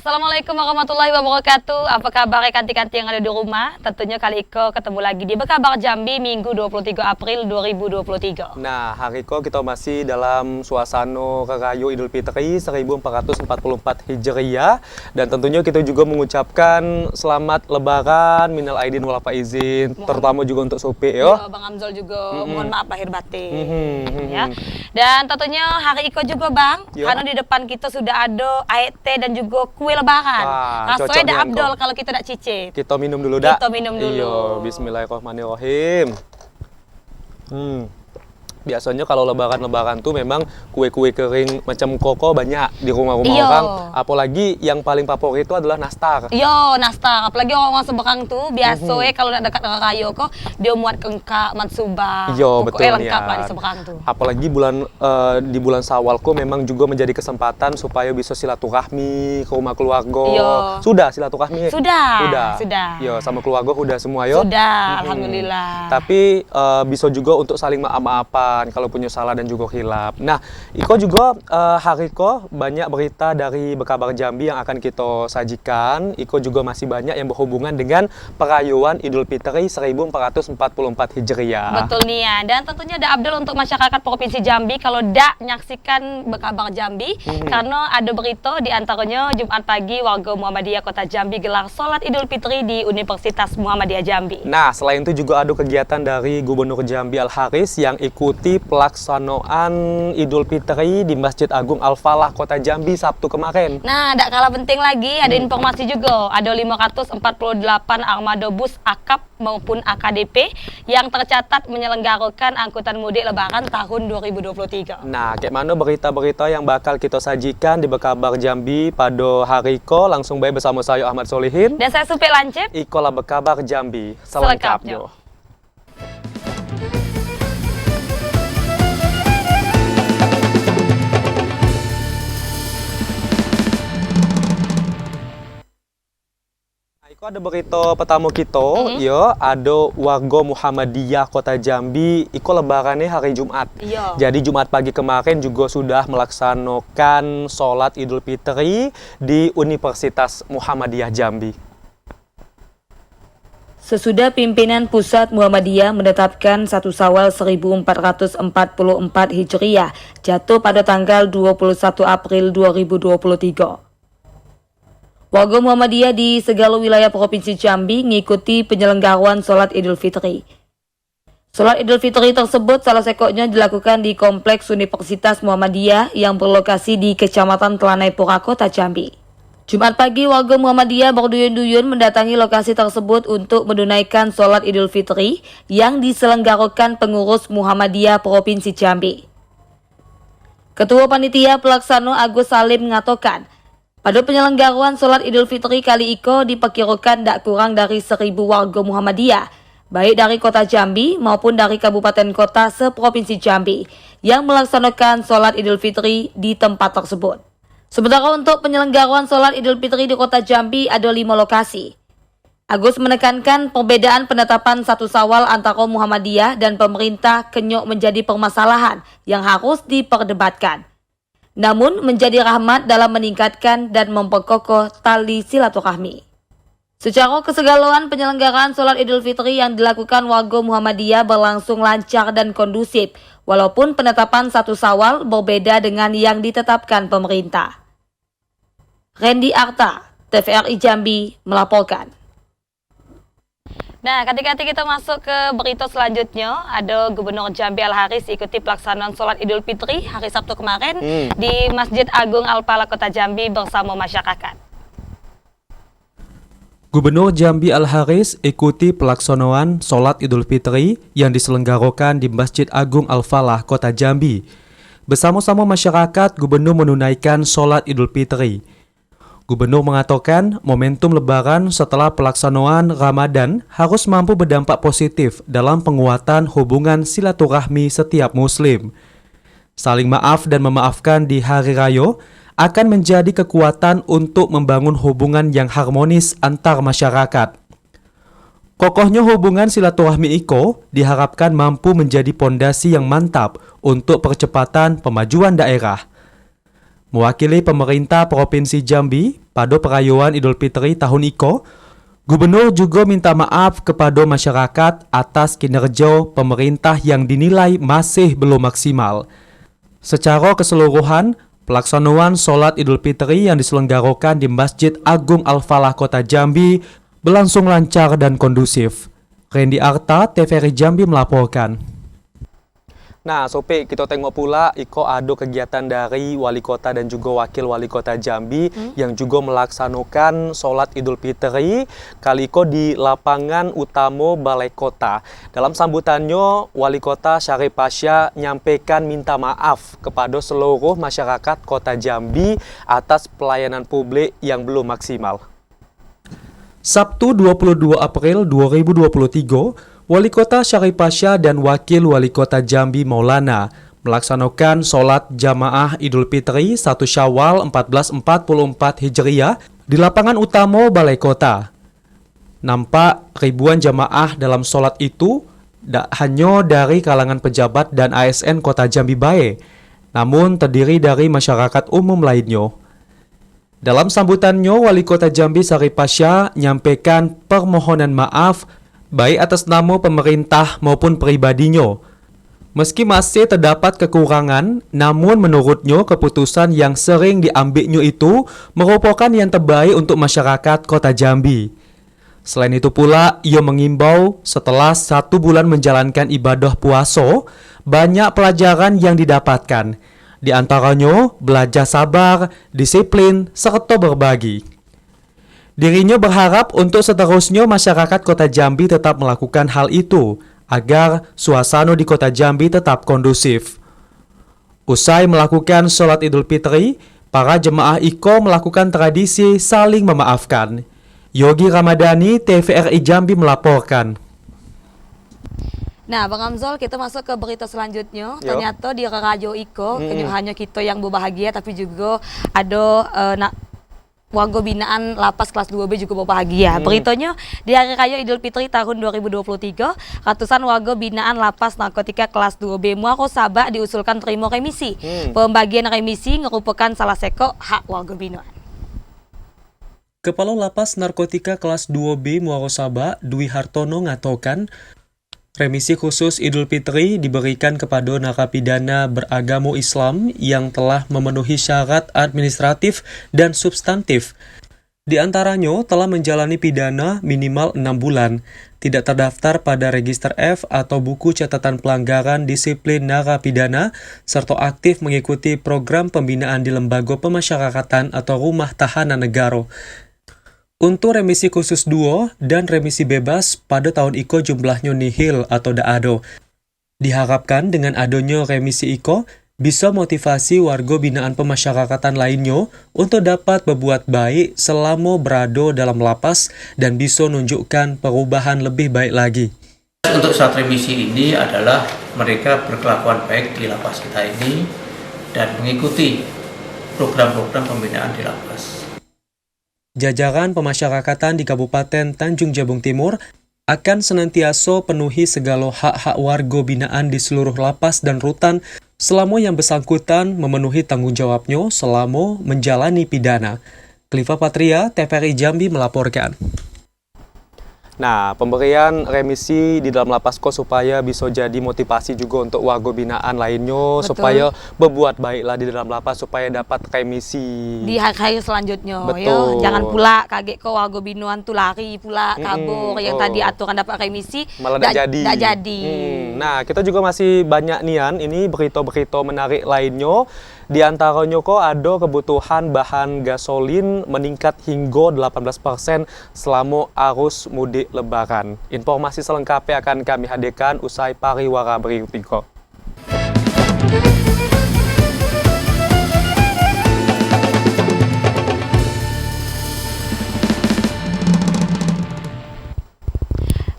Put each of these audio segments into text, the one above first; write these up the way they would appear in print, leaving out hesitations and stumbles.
Assalamualaikum warahmatullahi wabarakatuh. Apa kabar kanti-kanti yang ada di rumah? Tentunya kali Iko ketemu lagi di Bekabar Jambi Minggu 23 April 2023. Nah, hari Iko kita masih dalam suasana Rahayu Idul Fitri 1444 Hijriah, dan tentunya kita juga mengucapkan selamat Lebaran, minal aidin wal faizin, terutama juga untuk Sopi yo. Bang Amzol juga mohon maaf lahir batin. Ya. Dan tentunya hari Iko juga Bang, karena di depan kita sudah ada AET dan juga kue lebaran. Rasanya ada Abdol kalau kita tidak cicip. Kita minum dulu dah. Kita minum dulu. Iya, bismillahirrahmanirrahim. Biasanya kalau lebaran-lebaran tuh memang kue-kue kering macam koko banyak di rumah-rumah orang. Apalagi yang paling favorit itu adalah nastar. Iya, nastar. Apalagi orang-orang seberang tuh biasa kalau nak dekat dengan Rahayu kok dia muat kengkak, matsuba. Iya, betul lengkap lah di seberang tuh. Apalagi di bulan Syawal kok memang juga menjadi kesempatan supaya bisa silaturahmi ke rumah keluarga. Iya. Sudah silaturahmi? Sudah. Iya, sama keluarga udah semua yo. Sudah, alhamdulillah. Tapi bisa juga untuk saling maaf-maafan kalau punya salah dan juga khilaf. Nah, Iko juga hari Iko banyak berita dari Bekabar Jambi yang akan kita sajikan. Iko juga masih banyak yang berhubungan dengan perayaan Idul Fitri 1444 Hijriah. Betul nih ya. Dan tentunya ada Abdul untuk masyarakat Provinsi Jambi kalau dak nyaksikan Bekabar Jambi karena ada berita di antaranya Jumat pagi warga Muhammadiyah Kota Jambi gelar sholat Idul Fitri di Universitas Muhammadiyah Jambi. Nah, selain itu juga ada kegiatan dari Gubernur Jambi Al-Haris yang ikuti pelaksanaan Idul Fitri di Masjid Agung Al-Falah Kota Jambi Sabtu kemarin. Nah, tidak kalah penting lagi ada informasi juga, ada 548 armada bus akap maupun AKDP yang tercatat menyelenggarakan angkutan mudik lebaran tahun 2023. Nah, kayak mana berita-berita yang bakal kita sajikan di Bekabar Jambi pada hari Iko, langsung baik bersama saya Ahmad Solihin dan saya Supi Lancip. Iko lah Bekabar Jambi selengkapnya. Ada berita pertama kita, ya ada warga Muhammadiyah Kota Jambi, iko lebarannya hari Jumat. Jadi Jumat pagi kemarin juga sudah melaksanakan sholat Idul Fitri di Universitas Muhammadiyah Jambi. Sesudah pimpinan pusat Muhammadiyah menetapkan 1 Syawal 1444 Hijriah jatuh pada tanggal 21 April 2023. Warga Muhammadiyah di segala wilayah Provinsi Jambi mengikuti penyelenggaraan sholat Idul Fitri. Sholat Idul Fitri tersebut salah satunya dilakukan di Kompleks Universitas Muhammadiyah yang berlokasi di Kecamatan Telanai Pura, Kota Jambi. Jumat pagi warga Muhammadiyah berduyun-duyun mendatangi lokasi tersebut untuk menunaikan sholat Idul Fitri yang diselenggarakan pengurus Muhammadiyah Provinsi Jambi. Ketua Panitia Pelaksana Agus Salim mengatakan, pada penyelenggaraan sholat Idul Fitri kali Iko diperkirakan tidak kurang dari 1.000 warga Muhammadiyah, baik dari kota Jambi maupun dari kabupaten kota seprovinsi Jambi, yang melaksanakan sholat Idul Fitri di tempat tersebut. Sementara untuk penyelenggaraan sholat Idul Fitri di kota Jambi ada 5 lokasi. Agus menekankan perbedaan penetapan 1 Syawal antara Muhammadiyah dan pemerintah kenyok menjadi permasalahan yang harus diperdebatkan. Namun menjadi rahmat dalam meningkatkan dan memperkokoh tali silaturahmi. Secara keseluruhan penyelenggaraan sholat Idul Fitri yang dilakukan warga Muhammadiyah berlangsung lancar dan kondusif, walaupun penetapan 1 Syawal berbeda dengan yang ditetapkan pemerintah. Randy Arta, TVRI Jambi melaporkan. Nah, ketika kita masuk ke berita selanjutnya, ada Gubernur Jambi Al-Haris ikuti pelaksanaan sholat Idul Fitri hari Sabtu kemarin di Masjid Agung Al-Falah Kota Jambi bersama masyarakat. Gubernur Jambi Al-Haris ikuti pelaksanaan sholat Idul Fitri yang diselenggarakan di Masjid Agung Al-Falah Kota Jambi. Bersama-sama masyarakat, Gubernur menunaikan sholat Idul Fitri. Gubernur mengatakan momentum lebaran setelah pelaksanaan Ramadan harus mampu berdampak positif dalam penguatan hubungan silaturahmi setiap muslim. Saling maaf dan memaafkan di hari raya akan menjadi kekuatan untuk membangun hubungan yang harmonis antar masyarakat. Kokohnya hubungan silaturahmi Iko diharapkan mampu menjadi pondasi yang mantap untuk percepatan pemajuan daerah. Mewakili pemerintah Provinsi Jambi pada perayaan Idul Fitri tahun iko, Gubernur juga minta maaf kepada masyarakat atas kinerja pemerintah yang dinilai masih belum maksimal. Secara keseluruhan, pelaksanaan sholat Idul Fitri yang diselenggarakan di Masjid Agung Al-Falah Kota Jambi berlangsung lancar dan kondusif. Randy Arta, TVRI Jambi melaporkan. Nah, Sope, kita tengok pula Iko ada kegiatan dari wali kota dan juga wakil wali kota Jambi yang juga melaksanakan sholat Idul Fitri kali Iko di lapangan utama Balai Kota. Dalam sambutannya, wali kota Syarif Pasha nyampaikan minta maaf kepada seluruh masyarakat kota Jambi atas pelayanan publik yang belum maksimal. Sabtu 22 April 2023, Wali Kota Syarif Pasha dan Wakil Wali Kota Jambi Maulana melaksanakan sholat jamaah Idul Fitri 1 Syawal 1444 Hijriah di lapangan utama Balai Kota. Nampak ribuan jamaah dalam sholat itu tak hanya dari kalangan pejabat dan ASN Kota Jambi bae, namun terdiri dari masyarakat umum lainnya. Dalam sambutannya, Wali Kota Jambi Syarif Pasha nyampaikan permohonan maaf baik atas nama pemerintah maupun pribadinya. Meski masih terdapat kekurangan, namun menurutnya keputusan yang sering diambilnya itu merupakan yang terbaik untuk masyarakat Kota Jambi. Selain itu pula, ia mengimbau setelah 1 bulan menjalankan ibadah puasa, banyak pelajaran yang didapatkan. Di antaranya, belajar sabar, disiplin, serta berbagi. Dirinya berharap untuk seterusnya masyarakat Kota Jambi tetap melakukan hal itu agar suasana di Kota Jambi tetap kondusif. Usai melakukan sholat Idul Fitri, para jemaah Iko melakukan tradisi saling memaafkan. Yogi Ramadhani, TVRI Jambi melaporkan. Nah, Bang Amzol, kita masuk ke berita selanjutnya. Yo. Ternyata di Rajo Iko, hanya kita yang berbahagia, tapi juga ada warga binaan Lapas kelas 2B juga berbahagia. Beritanya, di Hari Raya Idul Fitri tahun 2023, ratusan warga binaan Lapas Narkotika kelas 2B Muaro Sabah diusulkan terima remisi. Pembagian remisi merupakan salah satu hak warga binaan. Kepala Lapas Narkotika kelas 2B Muaro Sabah, Dwi Hartono mengatakan, remisi khusus Idul Fitri diberikan kepada narapidana beragama Islam yang telah memenuhi syarat administratif dan substantif. Di antaranya telah menjalani pidana minimal 6 bulan, tidak terdaftar pada register F atau buku catatan pelanggaran disiplin narapidana, serta aktif mengikuti program pembinaan di lembaga pemasyarakatan atau rumah tahanan negara. Untuk remisi khusus 2 dan remisi bebas pada tahun Iko jumlahnya nihil atau tak ada. Diharapkan dengan adanya remisi Iko bisa motivasi warga binaan pemasyarakatan lainnya untuk dapat berbuat baik selama berada dalam lapas dan bisa menunjukkan perubahan lebih baik lagi. Untuk saat remisi ini adalah mereka berkelakuan baik di lapas kita ini dan mengikuti program-program pembinaan di lapas. Jajaran pemasyarakatan di Kabupaten Tanjung Jabung Timur akan senantiasa penuhi segala hak-hak warga binaan di seluruh lapas dan rutan selama yang bersangkutan memenuhi tanggung jawabnya selama menjalani pidana. Kliva Patria, TVRI Jambi melaporkan. Nah, pemberian remisi di dalam lapas supaya bisa jadi motivasi juga untuk warga binaan lainnya. Betul. Supaya berbuat baiklah di dalam lapas supaya dapat remisi. Di hari-hari selanjutnya, Betul. Jangan pula kaget kok warga binaan tuh lari pula kabur yang tadi aturan dapat remisi Malah tidak jadi. Tak jadi. Nah, kita juga masih banyak nian ini berita-berita menarik lainnya. Di antaranya kok ada kebutuhan bahan gasolin meningkat hingga 18% selama arus mudik lebaran. Informasi selengkapnya akan kami hadirkan usai pariwara berikut ini.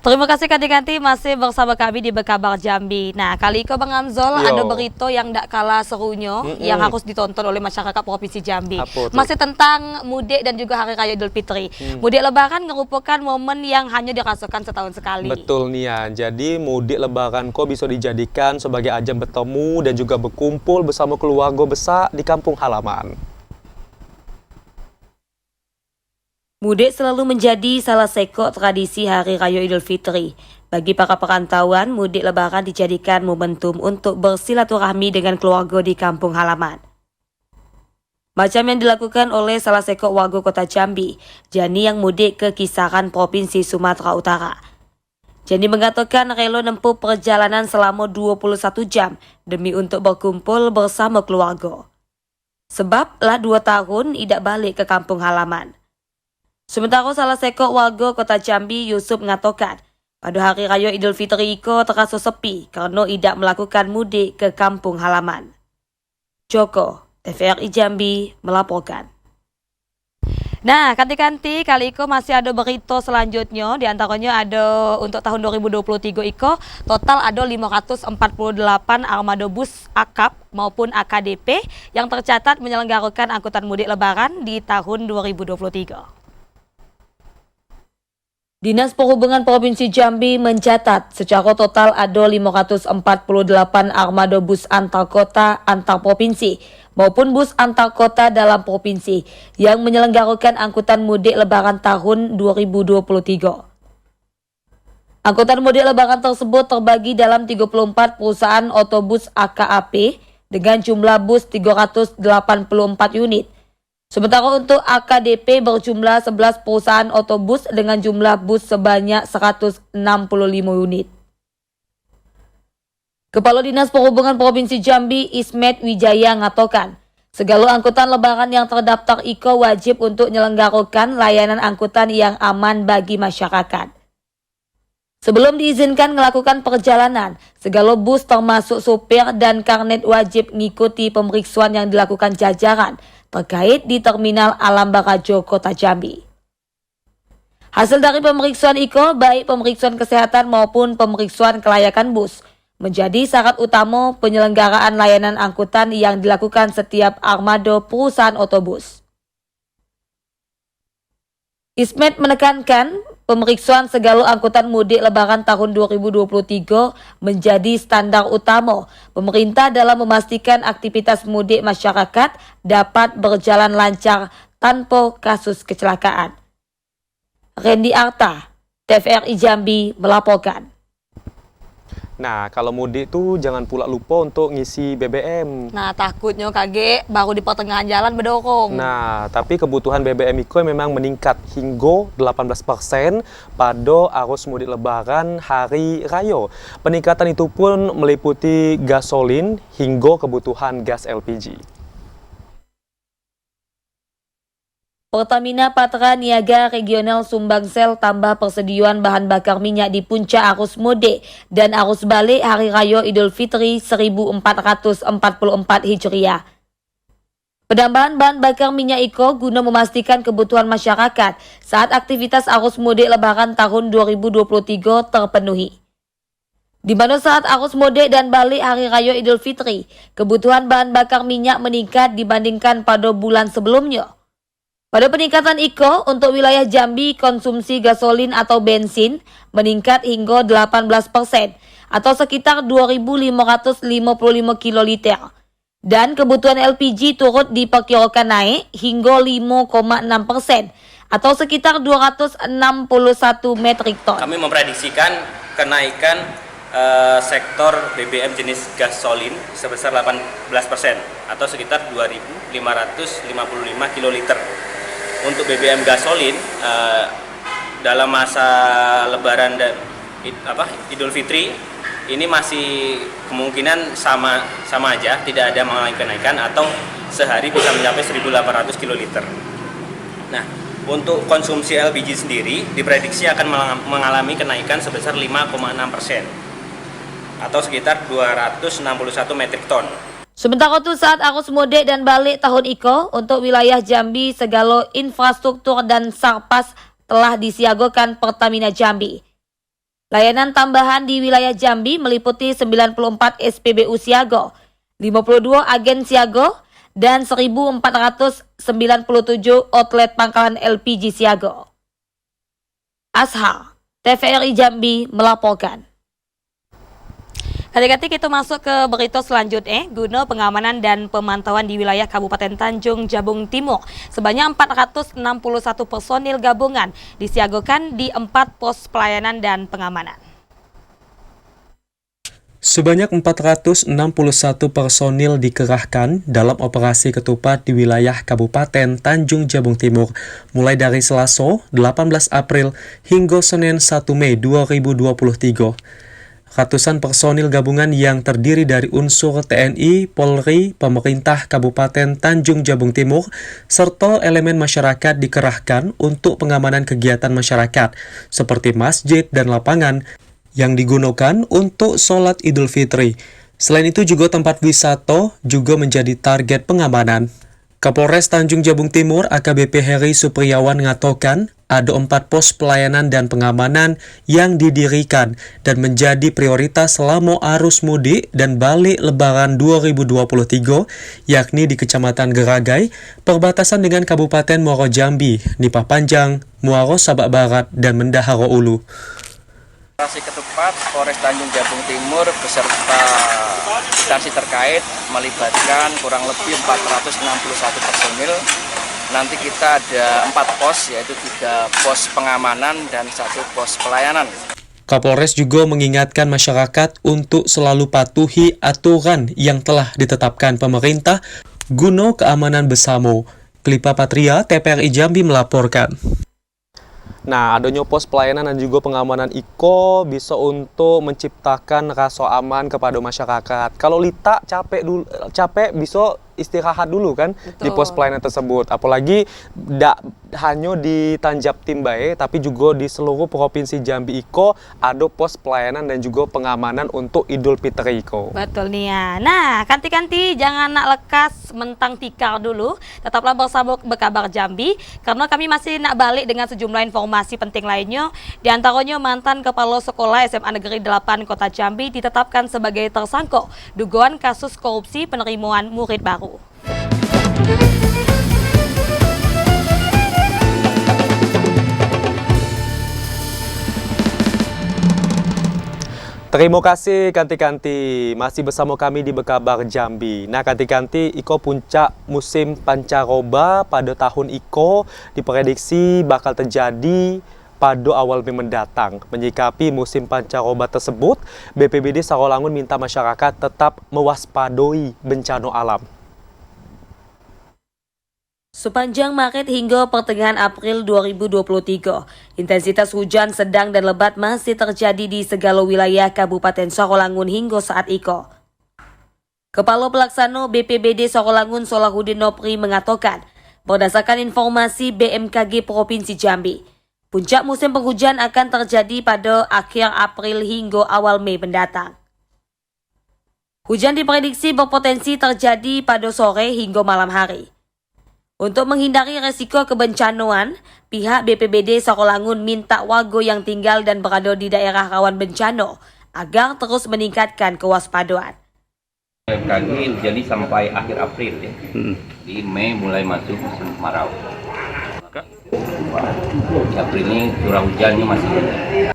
Terima kasih Kanti-Kanti masih bersama kami di Bekabar Jambi. Nah, kali ini Bang Amzol Yo. ada berita yang tidak kalah serunya yang harus ditonton oleh masyarakat Provinsi Jambi. Apa tuh? Masih tentang mudik dan juga Hari Raya Idul Fitri. Mudik Lebaran merupakan momen yang hanya dirasakan setahun sekali. Betul Nia, jadi mudik lebaran kok bisa dijadikan sebagai ajang bertemu dan juga berkumpul bersama keluarga besar di kampung halaman. Mudik selalu menjadi salah satu tradisi Hari Raya Idul Fitri. Bagi para perantauan, mudik lebaran dijadikan momentum untuk bersilaturahmi dengan keluarga di kampung halaman. Macam yang dilakukan oleh salah satu warga kota Jambi, Jani yang mudik ke kisaran Provinsi Sumatera Utara. Jani mengatakan rela menempuh perjalanan selama 21 jam demi untuk berkumpul bersama keluarga. Sebab lah 2 tahun tidak balik ke kampung halaman. Sementara salah satu warga kota Jambi, Yusuf, mengatakan pada Hari Raya Idul Fitri iko terasa sepi karena tidak melakukan mudik ke kampung halaman. Joko, TVRI Jambi melaporkan. Nah, Kanti-Kanti kali ini masih ada berita selanjutnya. Di antaranya ada untuk tahun 2023 iko total ada 548 armada bus akap maupun AKDP yang tercatat menyelenggarakan angkutan mudik lebaran di tahun 2023. Dinas Perhubungan Provinsi Jambi mencatat secara total ada 548 armada bus antar kota, antar provinsi maupun bus antar kota dalam provinsi yang menyelenggarakan angkutan mudik lebaran tahun 2023. Angkutan mudik lebaran tersebut terbagi dalam 34 perusahaan otobus AKAP dengan jumlah bus 384 unit. Sementara untuk AKDP berjumlah 11 perusahaan otobus dengan jumlah bus sebanyak 165 unit. Kepala Dinas Perhubungan Provinsi Jambi, Ismet Wijaya, mengatakan, segala angkutan lebaran yang terdaftar IKO wajib untuk menyelenggarakan layanan angkutan yang aman bagi masyarakat. Sebelum diizinkan melakukan perjalanan, segala bus termasuk sopir dan karnet wajib mengikuti pemeriksaan yang dilakukan jajaran terkait di Terminal Alam Barajo, Kota Jambi. Hasil dari pemeriksaan IKO, baik pemeriksaan kesehatan maupun pemeriksaan kelayakan bus, menjadi syarat utama penyelenggaraan layanan angkutan yang dilakukan setiap armada perusahaan otobus. Ismet menekankan pemeriksaan segala angkutan mudik lebaran tahun 2023 menjadi standar utama pemerintah dalam memastikan aktivitas mudik masyarakat dapat berjalan lancar tanpa kasus kecelakaan. Randy Arta, TVRI Jambi melaporkan. Nah, kalau mudik tuh jangan pula lupa untuk ngisi BBM. Nah, takutnya kaget baru di pertengahan jalan bedorong. Nah, tapi kebutuhan BBM itu memang meningkat hingga 18% pada arus mudik lebaran hari raya. Peningkatan itu pun meliputi gasolin hingga kebutuhan gas LPG. Pertamina Patra Niaga Regional Sumbangsel tambah persediaan bahan bakar minyak di puncak arus mudik dan arus balik Hari Raya Idul Fitri 1444 Hijriah. Penambahan bahan bakar minyak IKO guna memastikan kebutuhan masyarakat saat aktivitas arus mudik lebaran tahun 2023 terpenuhi. Di mana saat arus mudik dan balik Hari Raya Idul Fitri, kebutuhan bahan bakar minyak meningkat dibandingkan pada bulan sebelumnya. Pada peningkatan IKO untuk wilayah Jambi, konsumsi gasolin atau bensin meningkat hingga 18% atau sekitar 2.555 kiloliter. Dan kebutuhan LPG turut diperkirakan naik hingga 5,6% atau sekitar 261 metrik ton. Kami memprediksikan kenaikan sektor BBM jenis gasolin sebesar 18% atau sekitar 2.555 kiloliter. Untuk BBM gasolin dalam masa Lebaran dan Idul Fitri ini masih kemungkinan sama aja, tidak ada mengalami kenaikan atau sehari bisa mencapai 1.800 kiloliter. Nah, untuk konsumsi LPG sendiri diprediksi akan mengalami kenaikan sebesar 5,6% atau sekitar 261 metrik ton. Sementara itu saat arus mudik dan balik tahun IKO untuk wilayah Jambi segala infrastruktur dan sarpas telah disiagakan Pertamina Jambi. Layanan tambahan di wilayah Jambi meliputi 94 SPBU Siago, 52 agen Siago, dan 1.497 outlet pangkalan LPG Siago. Ashar, TVRI Jambi melaporkan. Hati-hati kita masuk ke berita selanjutnya. Guna pengamanan dan pemantauan di wilayah Kabupaten Tanjung Jabung Timur, sebanyak 461 personil gabungan disiagakan di 4 pos pelayanan dan pengamanan. Sebanyak 461 personil dikerahkan dalam operasi ketupat di wilayah Kabupaten Tanjung Jabung Timur, mulai dari Selasa 18 April hingga Senin 1 Mei 2023. Ratusan personil gabungan yang terdiri dari unsur TNI, Polri, pemerintah Kabupaten Tanjung Jabung Timur, serta elemen masyarakat dikerahkan untuk pengamanan kegiatan masyarakat, seperti masjid dan lapangan, yang digunakan untuk sholat Idul Fitri. Selain itu juga tempat wisata juga menjadi target pengamanan. Kapolres Tanjung Jabung Timur AKBP Heri Supriyawan mengatakan ada 4 pos pelayanan dan pengamanan yang didirikan dan menjadi prioritas selama arus mudik dan balik Lebaran 2023, yakni di Kecamatan Geragai, perbatasan dengan Kabupaten Muaro Jambi, Nipah Panjang, Muaro Sabak Barat, dan Mendaharo Ulu. Operasi ketupat Polres Tanjung Jabung Timur beserta instansi terkait melibatkan kurang lebih 461 personil. Nanti kita ada 4 pos, yaitu 3 pos pengamanan dan 1 pos pelayanan. Kapolres juga mengingatkan masyarakat untuk selalu patuhi aturan yang telah ditetapkan pemerintah guna keamanan bersama. Klipa Patria, TVRI Jambi melaporkan. Nah, adanya pos pelayanan dan juga pengamanan IKO bisa untuk menciptakan rasa aman kepada masyarakat. Kalau Lita capek bisa istirahat dulu kan. Betul. Di pos pelayanan tersebut. Apalagi tidak hanya di Tanjab Timbae, tapi juga di seluruh provinsi Jambi IKO ada pos pelayanan dan juga pengamanan untuk Idul Fitri IKO. Betul nih ya. Nah, kanti-kanti jangan nak lekas mentang tikar dulu. Tetaplah bersama Berkabar Jambi karena kami masih nak balik dengan sejumlah informasi penting lainnya. Di antaranya mantan Kepala Sekolah SMA Negeri 8 Kota Jambi ditetapkan sebagai tersangka dugaan kasus korupsi penerimaan murid baru. Terima kasih Kanti-Kanti, masih bersama kami di Berkabar Jambi. Nah Kanti-Kanti, IKO puncak musim pancaroba pada tahun IKO diprediksi bakal terjadi pada awal Mei mendatang. Menyikapi musim pancaroba tersebut, BPBD Sarolangun minta masyarakat tetap mewaspadai bencana alam. Sepanjang Maret hingga pertengahan April 2023, intensitas hujan sedang dan lebat masih terjadi di segala wilayah Kabupaten Sarolangun hingga saat IKO. Kepala Pelaksana BPBD Sarolangun Solahuddin Nopri mengatakan, berdasarkan informasi BMKG Provinsi Jambi, puncak musim penghujan akan terjadi pada akhir April hingga awal Mei mendatang. Hujan diprediksi berpotensi terjadi pada sore hingga malam hari. Untuk menghindari resiko kebencanaan, pihak BPBD Sarolangun minta warga yang tinggal dan berada di daerah rawan bencana agar terus meningkatkan kewaspadaan. BMKG jadi sampai akhir April ya. Di Mei mulai masuk musim kemarau. Di April ini curah hujannya masih rendah.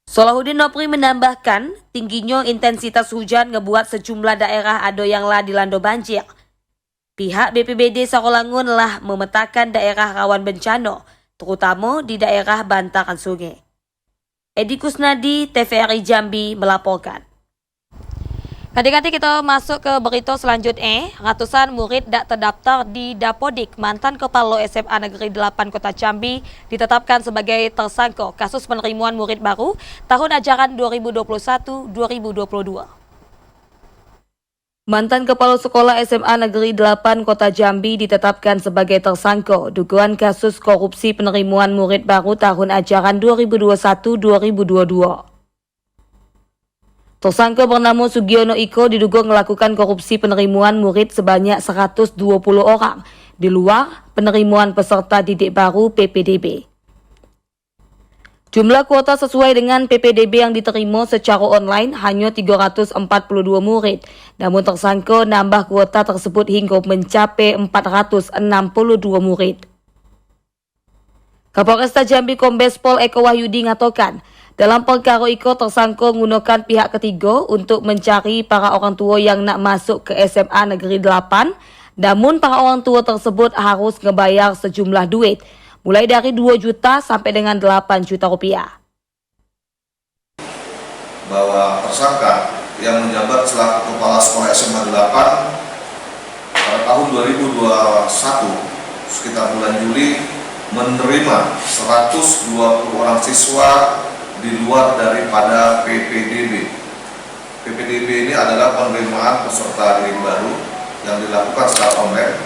Solahuddin Nopri menambahkan, tingginya intensitas hujan ngebuat sejumlah daerah ada yang lah dilanda banjir. Pihak BPBD Sarolangun telah memetakan daerah rawan bencana, terutama di daerah bantaran sungai. Edi Kusnadi, TVRI Jambi melaporkan. Adik-adik kita masuk ke berita selanjutnya. Ratusan murid tak terdaftar di Dapodik, mantan Kepala SMA Negeri 8 Kota Jambi ditetapkan sebagai tersangka kasus penerimaan murid baru tahun ajaran 2021-2022. Mantan Kepala Sekolah SMA Negeri 8 Kota Jambi ditetapkan sebagai tersangka dugaan kasus korupsi penerimaan murid baru tahun ajaran 2021-2022. Tersangka bernama Sugiono Iko diduga melakukan korupsi penerimaan murid sebanyak 120 orang di luar penerimaan peserta didik baru PPDB. Jumlah kuota sesuai dengan PPDB yang diterima secara online hanya 342 murid. Namun tersangka nambah kuota tersebut hingga mencapai 462 murid. Kapolresta Jambi Kombes Pol Eko Wahyudi ngatakan, dalam perkara itu tersangka menggunakan pihak ketiga untuk mencari para orang tua yang nak masuk ke SMA Negeri 8. Namun para orang tua tersebut harus ngebayar sejumlah duit, mulai dari 2 juta sampai dengan 8 juta rupiah. Bahwa tersangka yang menjabat selaku kepala sekolah SMA 8 pada tahun 2021 sekitar bulan Juli menerima 120 orang siswa di luar daripada PPDB. PPDB ini adalah penerimaan peserta didik baru yang dilakukan secara online,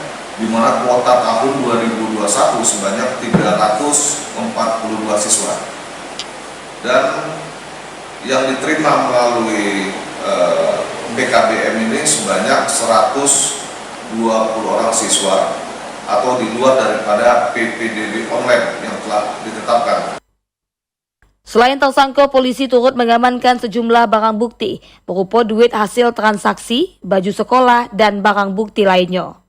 di mana kuota tahun 2021 sebanyak 342 siswa dan yang diterima melalui BKBM ini sebanyak 120 orang siswa atau di luar daripada PPDB online yang telah ditetapkan. Selain tersangka, polisi turut mengamankan sejumlah barang bukti berupa duit hasil transaksi, baju sekolah, dan barang bukti lainnya.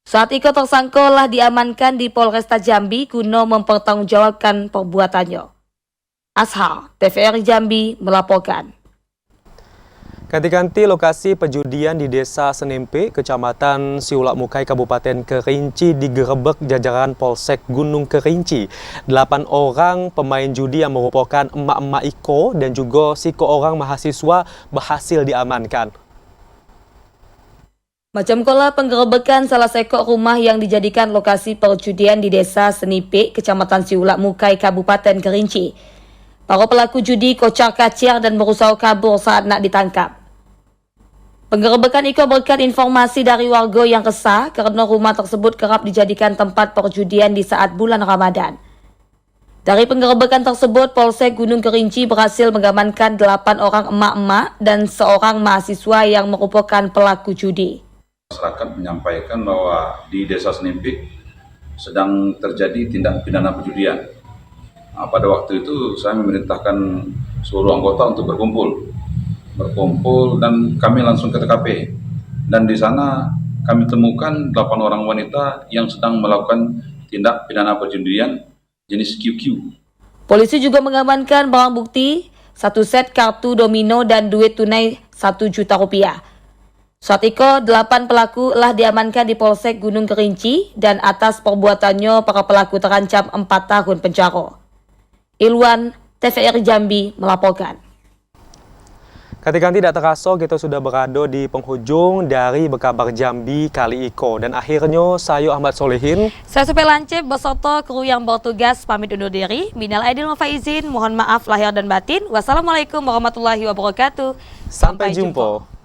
Saat itu tersangka telah diamankan di Polresta Jambi guna mempertanggungjawabkan perbuatannya. Ashar, TVRI Jambi melaporkan. Ganti-ganti lokasi perjudian di Desa Senempe, Kecamatan Siulak Mukai, Kabupaten Kerinci digerebek jajaran Polsek Gunung Kerinci. 8 orang pemain judi yang merupakan emak-emak Iko dan juga orang mahasiswa berhasil diamankan. Macam kola penggerebekan salah seekor rumah yang dijadikan lokasi perjudian di Desa Senipe, Kecamatan Siulak Mukai, Kabupaten Kerinci. Para pelaku judi kocar-kacir dan berusaha kabur saat nak ditangkap. Penggerebekan itu berkat informasi dari warga yang resah karena rumah tersebut kerap dijadikan tempat perjudian di saat bulan Ramadan. Dari penggerebekan tersebut, Polsek Gunung Kerinci berhasil mengamankan 8 orang emak-emak dan seorang mahasiswa yang merupakan pelaku judi. Masyarakat menyampaikan bahwa di Desa Senimpik sedang terjadi tindak pidana perjudian. Nah, pada waktu itu saya memerintahkan seluruh anggota untuk berkumpul dan kami langsung ke TKP. Dan di sana kami temukan 8 orang wanita yang sedang melakukan tindak pidana perjudian jenis QQ. Polisi juga mengamankan barang bukti, 1 set kartu domino dan duit tunai 1 juta rupiah. Saat itu, 8 pelaku telah diamankan di Polsek Gunung Kerinci dan atas perbuatannya para pelaku terancam 4 tahun penjara. Ilwan, TVRI Jambi melaporkan. Ganti-ganti tidak terasa kita sudah berada di penghujung dari Berkabar Jambi kali Iko. Dan akhirnya saya Ahmad Solehin. Saya Supel Lancip beserta kru yang bertugas pamit undur diri. Minal aidin wal faizin, mohon maaf lahir dan batin. Wassalamualaikum warahmatullahi wabarakatuh. Sampai jumpa.